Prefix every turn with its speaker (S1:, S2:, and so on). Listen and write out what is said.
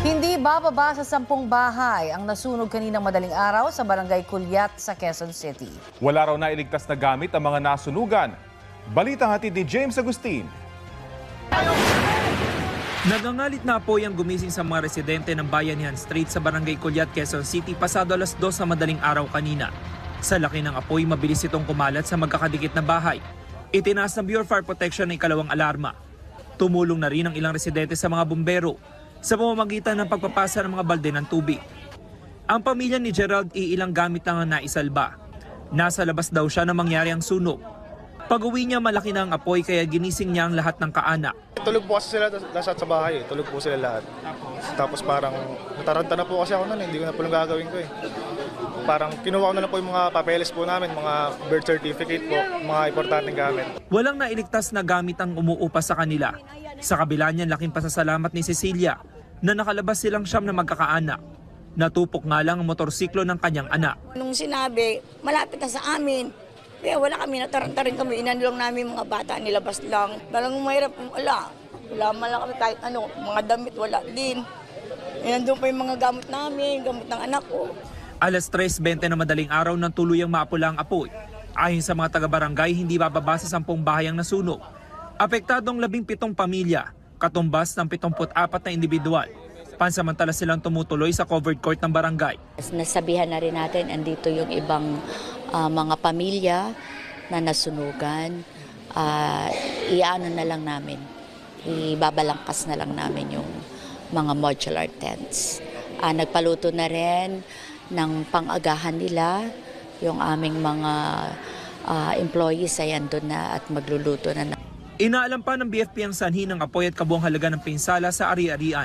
S1: Hindi bababa sa 10 bahay ang nasunog kaninang madaling araw sa barangay Kulyat sa Quezon City.
S2: Wala raw na iligtas na gamit ang mga nasunugan. Balitang hatid ni James Agustin.
S3: Nagangalit na apoy ang gumising sa mga residente ng Bayanihan Street sa barangay Kulyat, Quezon City pasado alas 2 sa madaling araw kanina. Sa laki ng apoy, mabilis itong kumalat sa magkakadikit na bahay. Itinaas ng Bureau of Fire Protection ang ikalawang alarma. Tumulong na rin ang ilang residente sa mga bumbero sa pamamagitan ng pagpapasa ng mga balde ng tubig. Ang pamilya ni Gerald ilang gamit lang ang naisalba. Nasa labas daw siya nang mangyari ang sunog. Pag-uwi niya, malaki na ang apoy kaya ginising niya ang lahat ng kaanak.
S4: Tulog po kasi sila lahat sa bahay. Tulog po sila lahat. Tapos parang nataranta na po kasi ako noon. Hindi ko na po yung gagawin ko. Parang kinuha ko na lang po yung mga papeles po namin, mga birth certificate po, mga importanteng gamit.
S3: Walang nailigtas na gamit ang umuupa sa kanila. Sa kabila niyan, laking pasasalamat ni Cecilia na nakalabas silang siyam na magkakaanak. Natupok nga lang ang motorsiklo ng kanyang anak.
S5: Nung sinabi, malapit na sa amin, kaya wala kami, nataranta rin kami, inanilong namin mga bata, nilabas lang. Parang mahirap, wala man lang kami kahit ano, mga damit, wala din. Nandun pa yung mga gamit namin, gamit ng anak ko.
S3: Alas 3:20 na madaling araw nang tuluyang maapula ang apoy. Ayon sa mga taga-barangay, hindi bababa sa 10 bahay ang nasunog. Apektadong 17 pamilya, katumbas ng 74 na individual. Pansamantala silang tumutuloy sa covered court ng barangay.
S6: Nasabihan na rin natin, andito yung ibang mga pamilya na nasunugan. Iano na lang namin, ibabalangkas na lang namin yung mga modular tents. Nagpaluto na rin ng pang-agahan nila, yung aming mga employees ay andun na at magluluto na.
S3: Inaalam pa ng BFP ang sanhi ng apoy at kabuang halaga ng pinsala sa ari-arian.